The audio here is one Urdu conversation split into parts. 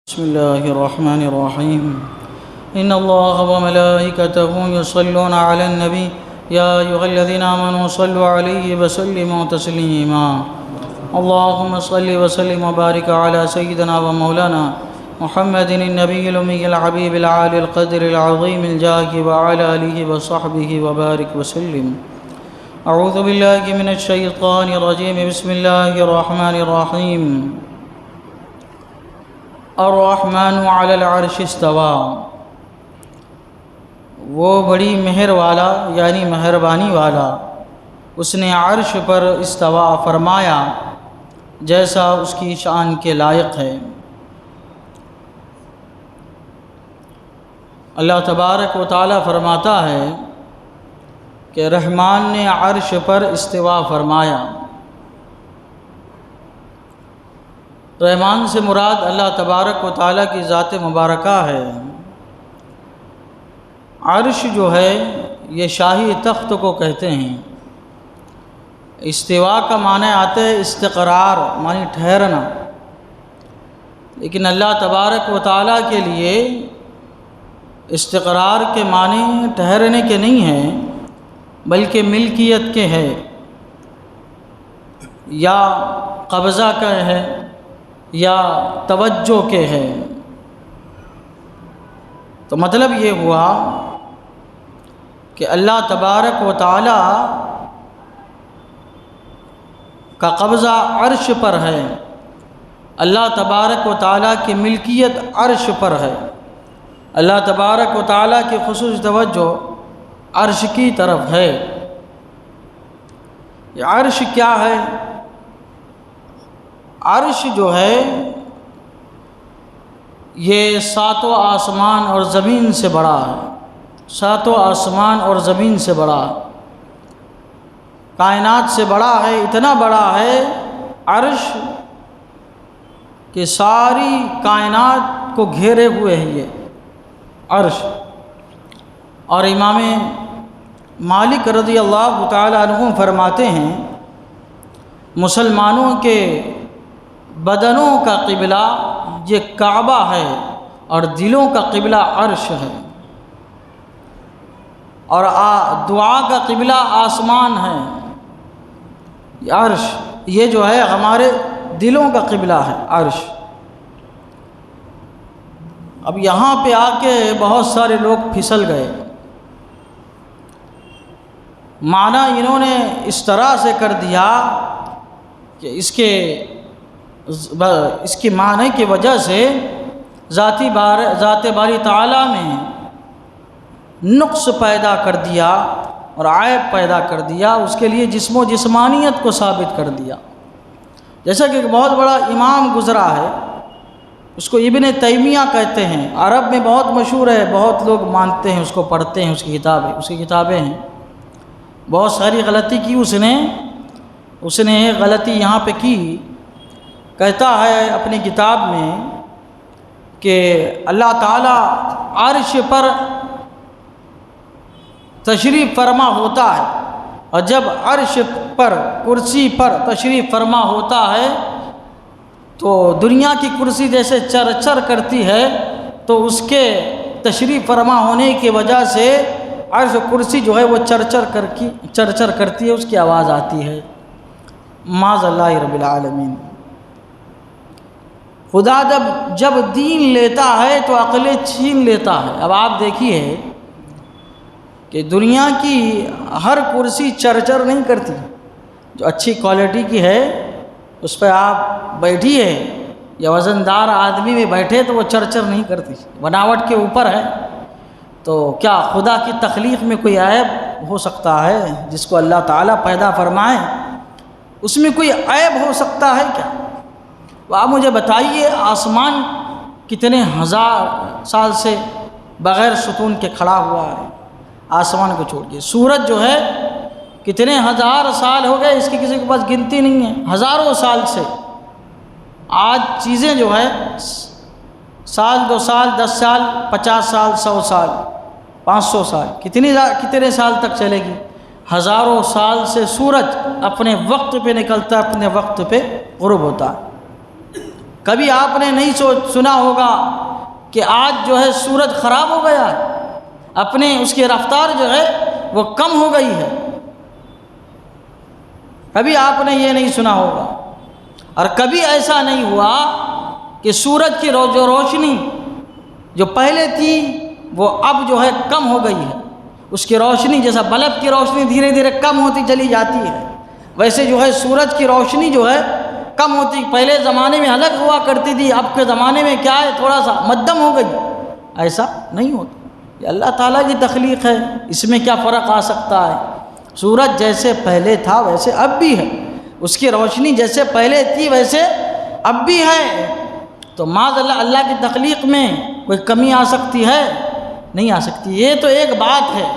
بسم الله الرحمن الرحيم إن الله وملائكته يصلون على النبي يا أيها الذين آمنوا صلوا عليه وسلموا تسليما اللهم صل وسلم وبارك على سيدنا ومولانا محمد النبي الأمي الحبيب العالي القدر العظيم الجاه وعلى آله وصحبه وبارك وسلم. أعوذ بالله من الشيطان الرجيم. بسم الله الرحمن الرحيم. الرحمن علی العرش استوى. وہ بڑی مہر والا یعنی مہربانی والا اس نے عرش پر استوا فرمایا جیسا اس کی شان کے لائق ہے. اللہ تبارک و تعالی فرماتا ہے کہ رحمان نے عرش پر استوا فرمایا. رحمان سے مراد اللہ تبارک و تعالیٰ کی ذات مبارکہ ہے. عرش جو ہے یہ شاہی تخت کو کہتے ہیں. استوا کا معنی آتا ہے استقرار معنی ٹھہرنا، لیکن اللہ تبارک و تعالیٰ کے لیے استقرار کے معنی ٹھہرنے کے نہیں ہیں بلکہ ملکیت کے ہے یا قبضہ کا ہے یا توجہ کے ہے. تو مطلب یہ ہوا کہ اللہ تبارک و تعالی کا قبضہ عرش پر ہے. اللہ تبارک و تعالی کی ملکیت عرش پر ہے. اللہ تبارک و تعالی کی خصوصی توجہ عرش کی طرف ہے. یہ عرش کیا ہے؟ عرش جو ہے یہ ساتوں آسمان اور زمین سے بڑا ہے. ساتوں آسمان اور زمین سے بڑا ہے، کائنات سے بڑا ہے. اتنا بڑا ہے عرش کہ ساری کائنات کو گھیرے ہوئے ہے یہ عرش. اور امام مالک رضی اللہ تعالی عنہ فرماتے ہیں مسلمانوں کے بدنوں کا قبلہ یہ کعبہ ہے اور دلوں کا قبلہ عرش ہے، اور دعا کا قبلہ آسمان ہے. یہ عرش یہ جو ہے ہمارے دلوں کا قبلہ ہے عرش. اب یہاں پہ آ کے بہت سارے لوگ پھسل گئے. معنی انہوں نے اس طرح سے کر دیا کہ اس کی معنی کی وجہ سے ذات باری تعالیٰ میں نقص پیدا کر دیا اور عیب پیدا کر دیا. اس کے لیے جسم و جسمانیت کو ثابت کر دیا. جیسا کہ ایک بہت بڑا امام گزرا ہے، اس کو ابن تیمیہ کہتے ہیں. عرب میں بہت مشہور ہے، بہت لوگ مانتے ہیں، اس کو پڑھتے ہیں. اس کی کتابیں ہیں. بہت ساری غلطی کی اس نے غلطی یہاں پہ کی. کہتا ہے اپنی کتاب میں کہ اللہ تعالیٰ عرش پر تشریف فرما ہوتا ہے، اور جب عرش پر کرسی پر تشریف فرما ہوتا ہے تو دنیا کی کرسی جیسے چرچر کرتی ہے، تو اس کے تشریف فرما ہونے کی وجہ سے عرش کرسی جو ہے وہ چرچر کرتی ہے، اس کی آواز آتی ہے. معاذ اللہ رب العالمین. خدا جب دین لیتا ہے تو عقلیں چھین لیتا ہے. اب آپ دیکھیے کہ دنیا کی ہر کرسی چرچر نہیں کرتی. جو اچھی کوالٹی کی ہے اس پہ آپ بیٹھیے یا وزندار آدمی میں بیٹھے تو وہ چرچر نہیں کرتی، بناوٹ کے اوپر ہے. تو کیا خدا کی تخلیق میں کوئی عیب ہو سکتا ہے؟ جس کو اللہ تعالیٰ پیدا فرمائے اس میں کوئی عیب ہو سکتا ہے کیا؟ آپ مجھے بتائیے آسمان کتنے ہزار سال سے بغیر ستون کے کھڑا ہوا ہے. آسمان کو چھوڑیے. سورج جو ہے کتنے ہزار سال ہو گئے، اس کی کسی کے پاس گنتی نہیں ہے. ہزاروں سال سے آج چیزیں جو ہے سال 2 سال 10 سال 50 سال 100 سال 500 سال کتنے سال تک چلے گی؟ ہزاروں سال سے سورج اپنے وقت پہ نکلتا ہے، اپنے وقت پہ غروب ہوتا ہے. کبھی آپ نے نہیں سنا ہوگا کہ آج جو ہے سورج خراب ہو گیا ہے، اپنے اس کی رفتار جو ہے وہ کم ہو گئی ہے، کبھی آپ نے یہ نہیں سنا ہوگا۔ اور کبھی ایسا نہیں ہوا کہ سورج کی جو روشنی جو پہلے تھی وہ اب جو ہے کم ہو گئی ہے، اس کی روشنی جیسا بلب کی روشنی دھیرے دھیرے کم ہوتی چلی جاتی ہے، ویسے جو ہے سورج کی روشنی جو ہے کم ہوتی، پہلے زمانے میں الگ ہوا کرتی تھی، اب کے زمانے میں کیا ہے تھوڑا سا مدھم ہو گئی، ایسا نہیں ہوتا، یہ اللہ تعالیٰ کی تخلیق ہے، اس میں کیا فرق آ سکتا ہے؟ سورج جیسے پہلے تھا ویسے اب بھی ہے، اس کی روشنی جیسے پہلے تھی ویسے اب بھی ہے، تو معاذ اللہ کی تخلیق میں کوئی کمی آ سکتی ہے؟ نہیں آ سکتی۔ یہ تو ایک بات ہے،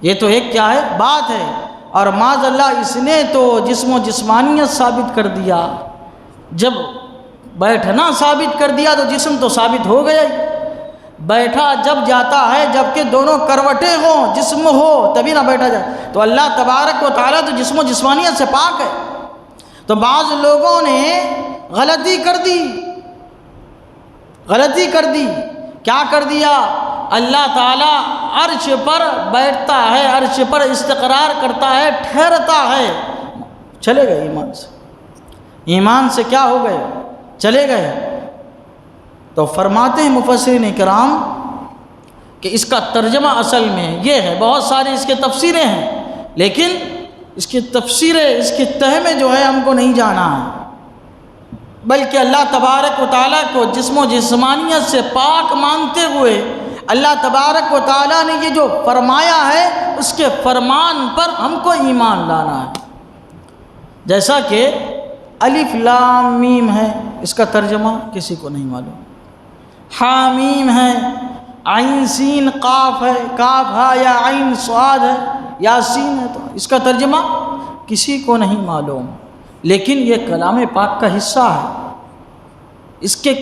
یہ تو ایک کیا ہے بات ہے، اور معاذ اللہ اس نے تو جسم و جسمانیت ثابت کر دیا، جب بیٹھنا ثابت کر دیا تو جسم تو ثابت ہو گیا ہی، بیٹھا جب جاتا ہے جب کہ دونوں کروٹیں ہوں، جسم ہو تبھی نہ بیٹھا جائے، تو اللہ تبارک و تعالیٰ تو جسم و جسمانیت سے پاک ہے۔ تو بعض لوگوں نے غلطی کر دی، کیا کر دیا؟ اللہ تعالیٰ عرش پر بیٹھتا ہے، عرش پر استقرار کرتا ہے، ٹھہرتا ہے، چلے گئے ایمان سے کیا ہو گئے؟ چلے گئے۔ تو فرماتے ہیں مفسرین کرام کہ اس کا ترجمہ اصل میں یہ ہے، بہت ساری اس کے تفسیریں ہیں، لیکن اس کی تفسیریں اس کی تہ میں جو ہے ہم کو نہیں جانا ہے، بلکہ اللہ تبارک و تعالیٰ کو جسم و جسمانیت سے پاک مانتے ہوئے اللہ تبارک و تعالیٰ نے یہ جو فرمایا ہے اس کے فرمان پر ہم کو ایمان لانا ہے۔ جیسا کہ الف لام میم ہے، اس کا ترجمہ کسی کو نہیں معلوم، حامیم ہے، عین سین قاف ہے، کاف ہا یا عین صاد ہے، یاسین ہے، تو اس کا ترجمہ کسی کو نہیں معلوم، لیکن یہ کلام پاک کا حصہ ہے، اس کے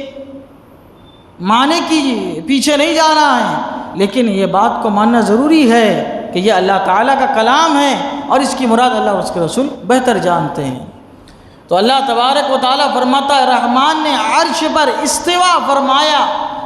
معنی کی پیچھے نہیں جانا ہے، لیکن یہ بات کو ماننا ضروری ہے کہ یہ اللہ تعالیٰ کا کلام ہے اور اس کی مراد اللہ اور اس کے رسول بہتر جانتے ہیں۔ تو اللہ تبارک و تعالیٰ فرماتا ہے رحمان نے عرش پر استوا فرمایا،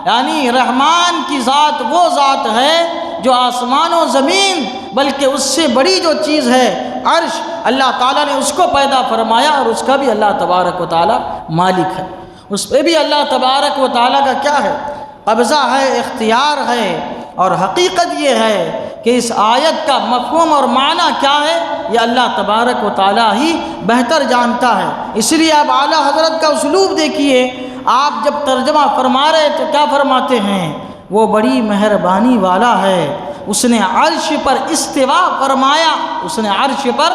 یعنی رحمان کی ذات وہ ذات ہے جو آسمان و زمین بلکہ اس سے بڑی جو چیز ہے عرش، اللہ تعالیٰ نے اس کو پیدا فرمایا اور اس کا بھی اللہ تبارک و تعالیٰ مالک ہے، اس پہ بھی اللہ تبارک و تعالیٰ کا کیا ہے؟ قبضہ ہے، اختیار ہے، اور حقیقت یہ ہے کہ اس آیت کا مفہوم اور معنی کیا ہے یہ اللہ تبارک و تعالیٰ ہی بہتر جانتا ہے۔ اس لیے آپ اعلیٰ حضرت کا اسلوب دیکھیے، آپ جب ترجمہ فرما رہے تو کیا فرماتے ہیں؟ وہ بڑی مہربانی والا ہے، اس نے عرش پر استوا فرمایا، اس نے عرش پر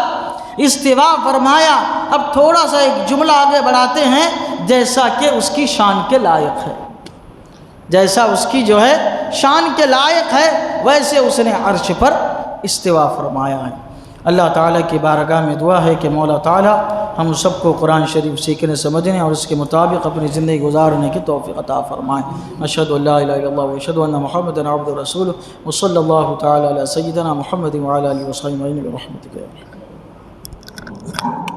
استوا فرمایا۔ اب تھوڑا سا ایک جملہ آگے بڑھاتے ہیں، جیسا کہ اس کی شان کے لائق ہے، جیسا اس کی جو ہے شان کے لائق ہے ویسے اس نے عرش پر استوا فرمایا ہے۔ اللہ تعالیٰ کی بارگاہ میں دعا ہے کہ مولا تعالیٰ ہم سب کو قرآن شریف سیکھنے سمجھنے اور اس کے مطابق اپنی زندگی گزارنے کی توفیق عطا فرمائے۔ اشہد ان لا الہ الا اللہ و اشہد ان محمدا عبدہ ورسولہ وصلی اللہ تعالیٰ علی سیدنا محمد وعلی آلہ وصحبہ اجمعین برحمتک یا ارحم الراحمین۔